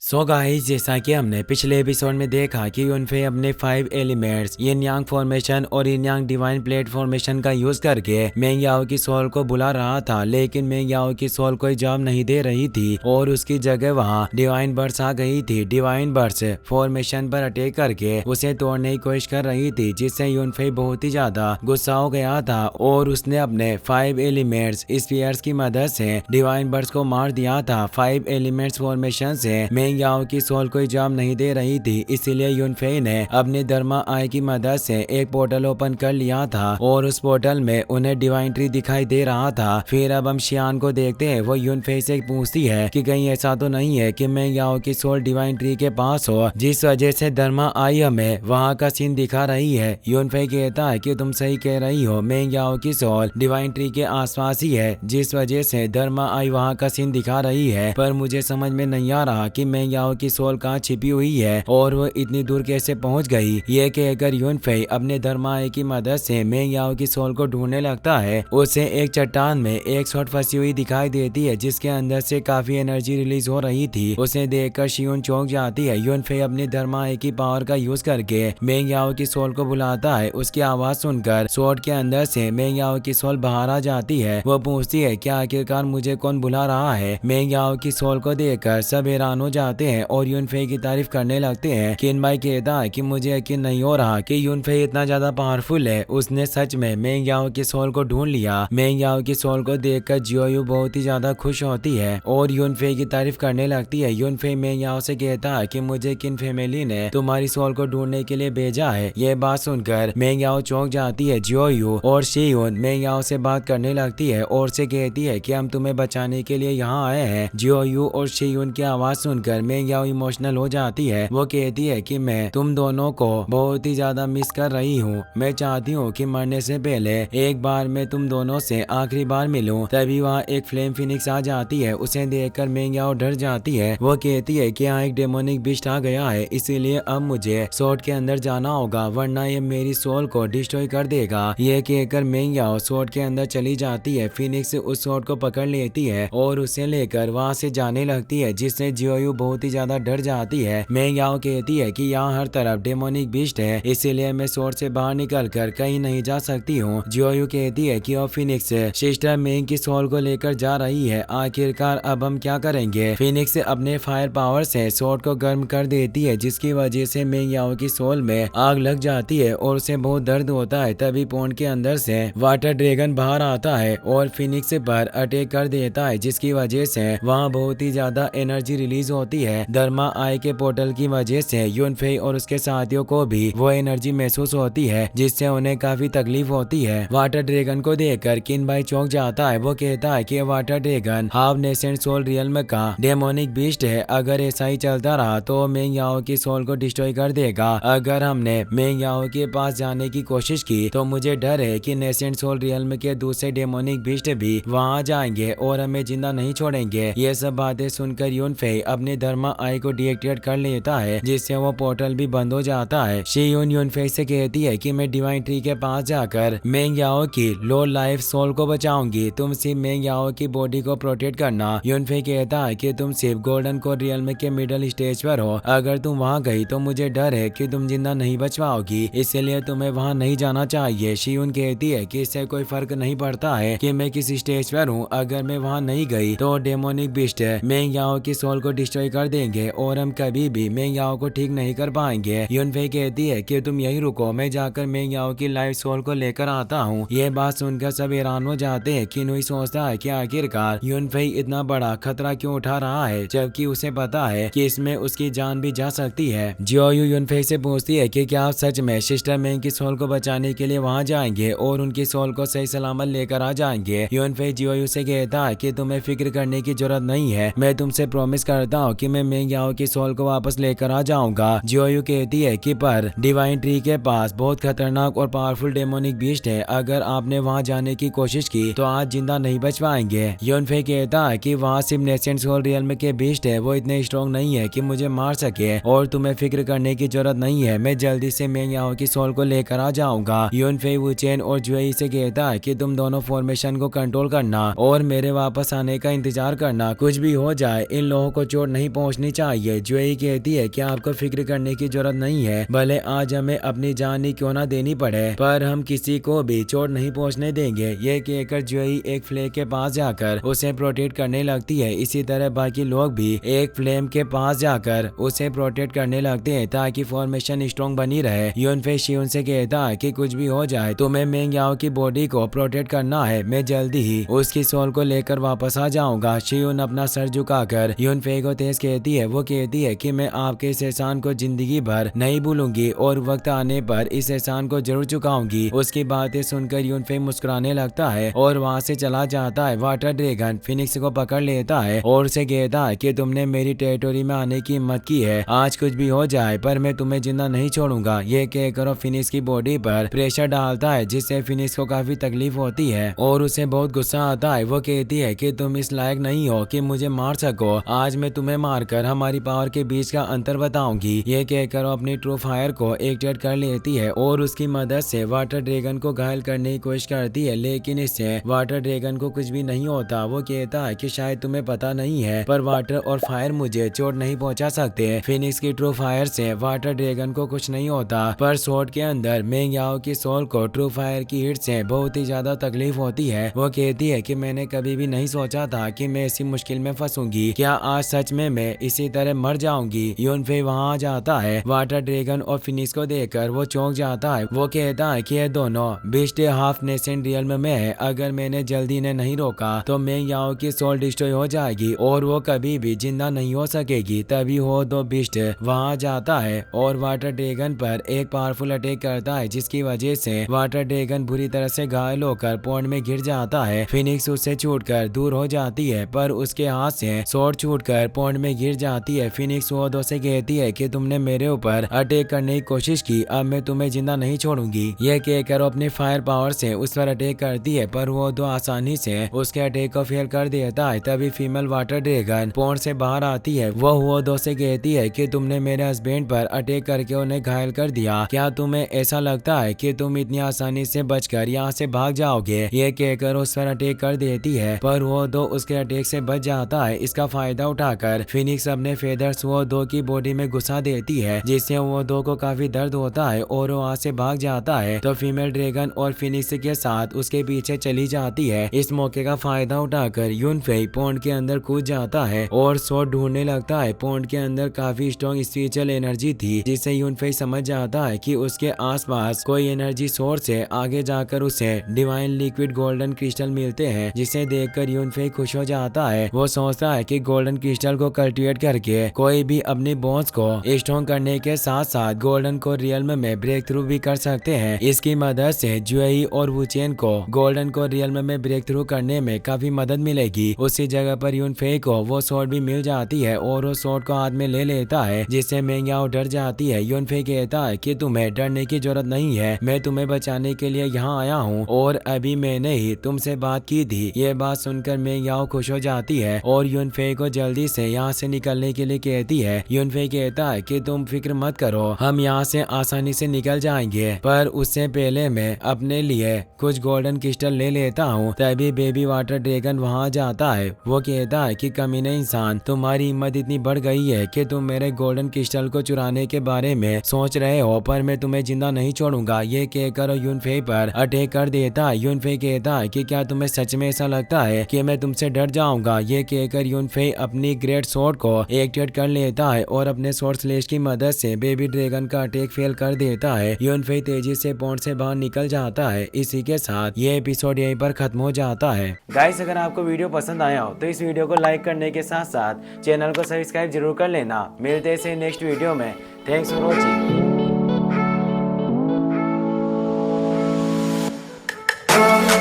So guys, जैसा कि हमने पिछले एपिसोड में देखा कि यूनफे अपने 5 एलिमेंट्स यिन यांग फॉर्मेशन और यिन यांग डिवाइन प्लेट फॉर्मेशन का यूज करके मेंग याओ की सोल को बुला रहा था, लेकिन मेंग याओ की सोल कोई जवाब नहीं दे रही थी और उसकी जगह वहां डिवाइन बर्ड्स आ गई थी। डिवाइन बर्ड्स फॉर्मेशन पर अटैक करके उसे तोड़ने की कोशिश कर रही थी, जिससे यूनफे बहुत ही ज्यादा गुस्सा हो गया था और उसने अपने 5 एलिमेंट्स स्फीयर्स की मदद से डिवाइन बर्ड्स को मार दिया था। 5 एलिमेंट्स फॉर्मेशन से मेंग याओ की सोल कोई जवाब नहीं दे रही थी, इसीलिए यूनफे ने अपनी धर्मा आई की मदद से एक पोर्टल ओपन कर लिया था और उस पोर्टल में उन्हें डिवाइन ट्री दिखाई दे रहा था। फिर अब हम शियान को देखते हैं, वो यूनफे से पूछती है कि कहीं ऐसा तो नहीं है कि मेंग याओ की सोल डिवाइन ट्री के पास हो, जिस वजह से धर्मा आई हमें वहाँ का सीन दिखा रही है। यूनफे कहता है कि तुम सही कह रही हो, मेंग याओ की सोल डिवाइन ट्री के आसपास ही है, जिस वजह से धर्मा आई वहाँ का सीन दिखा रही है। पर मुझे समझ में नहीं आ रहा कि मेंग याओ की सोल कहाँ छिपी हुई है और वो इतनी दूर कैसे पहुंच गई। ये कहकर यूनफे अपने धर्माए की मदद से मेंग याओ की सोल को ढूंढने लगता है। उसे एक चट्टान में एक शॉट फंसी हुई दिखाई देती है, जिसके अंदर से काफी एनर्जी रिलीज हो रही थी। उसे देखकर शियोन चौंक जाती है। यूनफे अपनी धर्माए की पावर का यूज करके मेंग याओ की सोल को बुलाता है। उसकी आवाज सुनकर शॉट के अंदर से मेंग याओ की सोल बाहर आ जाती है। वो पूछती है क्या आखिरकार मुझे कौन बुला रहा है। मेंग याओ की सोल को देखकर सब हैरान हो जाते हैं और यूनफे की तारीफ करने लगते हैं। किन भाई कहता है कि मुझे यकीन नहीं हो रहा कि यूनफे इतना ज्यादा पावरफुल है, उसने सच में मेंग याओ की सोल को ढूंढ लिया। मेंग याओ की सोल को देखकर जियोयू बहुत ही ज्यादा खुश होती है और यूनफे की तारीफ करने लगती है। यूनफे मेंग याओ से कहता है कि मुझे किन फैमिली ने तुम्हारी सोल को ढूंढने के लिए भेजा है। ये बात सुनकर मेंग याओ चौंक जाती है। जियोयू और शियोन मेंग याओ से बात करने लगती है और से कहती है कि हम तुम्हें बचाने के लिए यहाँ आए हैं। जियोयू और शियोन की आवाज सुनकर मेंग याओ इमोशनल हो जाती है। वो कहती है कि मैं तुम दोनों को बहुत ही ज्यादा मिस कर रही हूँ। मैं चाहती हूँ कि मरने से पहले एक बार मैं तुम दोनों से आखिरी बार मिलूं। तभी वहाँ एक फ्लेम फिनिक्स आ जाती है। उसे देखकर मेंग याओ डर जाती है। वो कहती है कि यहाँ एक डेमोनिक बिस्ट आ गया है, इसीलिए अब मुझे सोर्ड के अंदर जाना होगा, वरना ये मेरी सोल को डिस्ट्रॉय कर देगा। ये कहकर मेंग याओ सोर्ड के अंदर चली जाती है। फिनिक्स उस सोर्ड को पकड़ लेती है और उसे लेकर वहाँ से जाने लगती है, जिससे जियोयू बहुत ही ज्यादा डर जाती है। मेंग याओ कहती है कि यहाँ हर तरफ डेमोनिक बीस्ट है, इसीलिए मैं सोर्ड से बाहर निकलकर कहीं नहीं जा सकती हूँ। जियोयू कहती है कि फिनिक्स सिस्टर मेंग की सोल को लेकर जा रही है। आखिरकार अब हम क्या करेंगे। फिनिक्स अपने फायर पावर से सोर्ड को गर्म कर देती है, जिसकी वजह से मेंग याओ की सोल में आग लग जाती है और उसे बहुत दर्द होता है। तभी पॉन्ड के अंदर से वाटर ड्रैगन बाहर आता है और फिनिक्स पर अटैक कर देता है, जिसकी वजह से वहाँ बहुत ही ज्यादा एनर्जी रिलीज होती है। धर्मा आई के पोर्टल की वजह से यूनफे और उसके साथियों को भी वो एनर्जी महसूस होती है, जिससे उन्हें काफी तकलीफ होती है। वाटर ड्रैगन को देखकर किन भाई चौंक जाता है। वो कहता है कि water dragon half nascent soul realm का डेमोनिक बीस्ट है। अगर ऐसा ही चलता रहा तो मेंग याओ की सोल को डिस्ट्रॉय कर देगा। अगर हमने मेंग याओ के पास जाने की कोशिश की तो मुझे डर है कि नेसेंट सोल रियल्म के दूसरे डेमोनिक बीस्ट भी वहाँ जाएंगे और हमें जिंदा नहीं छोड़ेंगे। ये सब बातें सुनकर यूनफे अपने धर्मा आई को डीएक्टिवेट कर लेता है, जिससे वो पोर्टल भी बंद हो जाता है। शियोन यूनफे से कहती है कि मैं डिवाइन ट्री के पास जाकर मेंग याओ की लो लाइफ सोल को बचाऊंगी, तुम सिर्फ मेंग याओ की बॉडी को प्रोटेक्ट करना। यूनफे कहता है कि तुम सिर्फ गोल्डन कोर रियल्म के मिडिल स्टेज पर हो, अगर तुम वहाँ गई तो मुझे डर है कि तुम जिंदा नहीं बच पाओगी, इसलिए तुम्हें वहाँ नहीं जाना चाहिए। शियोन कहती है कि इससे कोई फर्क नहीं पड़ता है कि मैं किस स्टेज पर हूँ, अगर मैं वहाँ नहीं गई तो डेमोनिक बिस्ट मेंग याओ की सोल को डिस्ट्रॉय कर देंगे और हम कभी भी मेंग याओ को ठीक नहीं कर पाएंगे। यूनफे कहती है कि तुम यही रुको, मैं जाकर मेंग याओ की लाइफ सोल को लेकर आता हूँ। ये बात सुनकर सब हैरान हो जाते हैं। किनुई सोचता है कि आखिरकार यूनफे इतना बड़ा खतरा क्यों उठा रहा है, जबकि उसे पता है कि इसमें उसकी जान भी जा सकती है। जियोयू यूनफे से पूछती है कि क्या आप सच में सिस्टर मेंग की सोल को बचाने के लिए वहाँ जाएंगे और उनकी सोल को सही सलामत लेकर आ जाएंगे। यूनफे जियोयू से कहता है कि तुम्हें फिक्र करने की जरूरत नहीं है, मैं तुमसे प्रॉमिस करता हूँ कि मैं मेंग याओ की सोल को वापस लेकर आ जाऊंगा। जियोयू कहती है कि पर डिवाइन ट्री के पास बहुत खतरनाक और पावरफुल डेमोनिक बीस्ट है, अगर आपने वहाँ जाने की कोशिश की तो आज जिंदा नहीं बच पाएंगे। यूनफे कहता है कि वहाँ सिर्फ नेसेंट सोल रियल्म के बीस्ट है, वो इतने स्ट्रॉन्ग नहीं है कि मुझे मार सके और तुम्हें फिक्र करने की जरूरत नहीं है, मैं जल्दी से मेंग याओ की सोल को लेकर आ जाऊंगा। यूनफे वुचेन और जुएई से कहता है कि तुम दोनों फॉर्मेशन को कंट्रोल करना और मेरे वापस आने का इंतजार करना, कुछ भी हो जाए इन लोगों को चोट नहीं नहीं पहुंचनी चाहिए। जुएई कहती है कि आपको फिक्र करने की जरूरत नहीं है, भले आज हमें अपनी जान ही क्यों ना देनी पड़े, पर हम किसी को भी चोट नहीं पहुंचने देंगे। ये कहकर जुएई एक फ्लैग के पास जाकर उसे प्रोटेक्ट करने लगती है। इसी तरह बाकी लोग भी एक फ्लेम के पास जाकर उसे प्रोटेक्ट करने लगते हैं ताकि फॉर्मेशन स्ट्रॉन्ग बनी रहे। यूनफे शियुन से कहता है कि कुछ भी हो जाए तुम्हें मेंग याओ की बॉडी को प्रोटेक्ट करना है, मैं जल्दी ही उसकी सोल को लेकर वापस आ जाऊंगा। शियुन अपना सर झुकाकर यूनफे को तेज कहती है। वो कहती है कि मैं आपके इस एहसान को जिंदगी भर नहीं भूलूंगी और वक्त आने पर इस एहसान को जरूर चुकाऊंगी। उसकी बातें सुनकर यूनफे मुस्कुराने लगता है और वहाँ से चला जाता है। वाटर ड्रैगन फिनिक्स को पकड़ लेता है और उसे कहता है कि तुमने मेरी टेरिटोरी में आने की हिम्मत की है, आज कुछ भी हो जाए पर मैं तुम्हें जिंदा नहीं छोड़ूंगा। ये कहकर फिनिक्स की बॉडी पर प्रेशर डालता है जिससे फिनिक्स को काफी तकलीफ होती है और उसे बहुत गुस्सा आता है। वो कहती है कि तुम इस लायक नहीं हो कि मुझे मार सको, आज मैं तुम्हें मारकर हमारी पावर के बीच का अंतर बताऊंगी। ये कहकर वो अपनी ट्रू फायर को एक्टिवेट कर लेती है और उसकी मदद से वाटर ड्रैगन को घायल करने की कोशिश करती है, लेकिन इससे वाटर ड्रैगन को कुछ भी नहीं होता। वो कहता है कि शायद तुम्हें पता नहीं है पर वाटर और फायर मुझे चोट नहीं पहुंचा सकते। फिनिक्स की ट्रू फायर से वाटर ड्रैगन को कुछ नहीं होता, पर स्वॉर्ड के अंदर मेंग याओ की सोल को ट्रू फायर की हिट से बहुत ही ज्यादा तकलीफ होती है। वो कहती है कि मैंने कभी भी नहीं सोचा था कि मैं ऐसी मुश्किल में फंसूंगी, क्या आज सच में मैं इसी तरह मर जाऊंगी। यूनफे वहाँ जाता है। वाटर ड्रैगन और फिनिक्स को देखकर वो चौंक जाता है। वो कहता है कि ये दोनों बीस्ट हाफ नेसेंट रियल्म में है, अगर मैंने जल्दी इन्हें नहीं रोका तो मेंग याओ की सोल डिस्ट्रॉय हो जाएगी और वो कभी भी जिंदा नहीं हो सकेगी। तभी वो दो बीस्ट वहाँ जाता है और वाटर ड्रैगन पर एक पावरफुल अटैक करता है, जिसकी वजह से वाटर ड्रैगन बुरी तरह से घायल होकर पॉन्ड में गिर जाता है। फिनिक्स उससे छूटकर दूर हो जाती है पर उसके हाथ से स्वॉर्ड छूटकर पॉन्ड में गिर जाती है। फिनिक्स वो दो से कहती है कि तुमने मेरे ऊपर अटैक करने की कोशिश की, अब मैं तुम्हें जिंदा नहीं छोड़ूंगी। यह कहकर अपनी फायर पावर से उस पर अटैक करती है पर वो दो आसानी से उसके अटैक को फेल कर देता है। तभी फीमेल वाटर ड्रैगन पॉन्ड से बाहर आती है। वो दो से कहती है कि तुमने मेरे हस्बैंड पर अटैक करके उन्हें घायल कर दिया, क्या तुम्हें ऐसा लगता है कि तुम इतनी आसानी से बचकर यहाँ से भाग जाओगे। ये कहकर उस पर अटैक कर देती है पर वो दो उसके अटैक से बच जाता है। इसका फायदा उठाकर फिनिक्स अपने फेदर्स वो दो की बॉडी में घुसा देती है, जिससे वो दो को काफी दर्द होता है और वहाँ से भाग जाता है। तो फीमेल ड्रैगन और फिनिक्स के साथ उसके पीछे चली जाती है। इस मौके का फायदा उठाकर यूनफे पॉन्ड के अंदर कूद जाता है और स्वॉर्ड ढूंढने लगता है। पॉन्ड के अंदर काफी स्ट्रॉन्ग स्पिरिचुअल एनर्जी थी, जिससे यूनफे समझ जाता है कि उसके आसपास कोई एनर्जी सोर्स है। आगे जाकर उसे डिवाइन लिक्विड गोल्डन क्रिस्टल मिलते हैं, जिसे देखकर यूनफे खुश हो जाता है। वो सोचता है कि गोल्डन क्रिस्टल को कल्टिवेट करके कोई भी अपनी बोन्स को स्ट्रॉन्ग करने के साथ साथ गोल्डन को रियल्म में ब्रेक थ्रू भी कर सकते हैं। इसकी मदद से जुएई और वुचेन को गोल्डन को रियल्म में ब्रेक थ्रू करने में काफी मदद मिलेगी। उसी जगह पर यूनफे को वो स्वॉर्ड भी मिल जाती है और वो स्वॉर्ड को हाथ में ले लेता है, जिससे मेंग याओ डर जाती है। यूनफे कहता है कि तुम्हें डरने की जरूरत नहीं है, मैं तुम्हें बचाने के लिए यहाँ आया हूँ और अभी मैंने ही तुमसे बात की थी। ये बात सुनकर मेंग याओ खुश हो जाती है और यूनफे को जल्दी से यहाँ से निकलने के लिए कहती है। यूनफे कहता है कि तुम फिक्र मत करो, हम यहाँ से आसानी से निकल जाएंगे, पर उससे पहले मैं अपने लिए कुछ गोल्डन क्रिस्टल ले लेता हूँ। तभी बेबी वाटर ड्रैगन वहाँ जाता है। वो कहता है कि कमीने इंसान, तुम्हारी हिम्मत इतनी बढ़ गई है कि तुम मेरे गोल्डन क्रिस्टल को चुराने के बारे में सोच रहे हो, पर मैं तुम्हें जिंदा नहीं छोड़ूंगा। ये कहकर यूनफे पर अटैक कर देता है। यूनफे कहता है कि क्या तुम्हें सच में ऐसा लगता है कि मैं तुमसे डर जाऊंगा। ये कहकर यूनफे अपनी ग्रेट स्वॉर्ड को एक्टिवेट कर लेता है और अपने स्वॉर्ड स्लेश की मदद से बेबी ड्रैगन का अटैक फेल कर देता है। यूनफे तेजी से पॉन्ड से बाहर निकल जाता है। इसी के साथ ये एपिसोड यहीं पर खत्म हो जाता है। गाइस, अगर आपको वीडियो पसंद आया हो तो इस वीडियो को लाइक करने के साथ साथ चैनल को सब्सक्राइब जरूर कर लेना। मिलते हैं नेक्स्ट वीडियो में। Thanks for watching.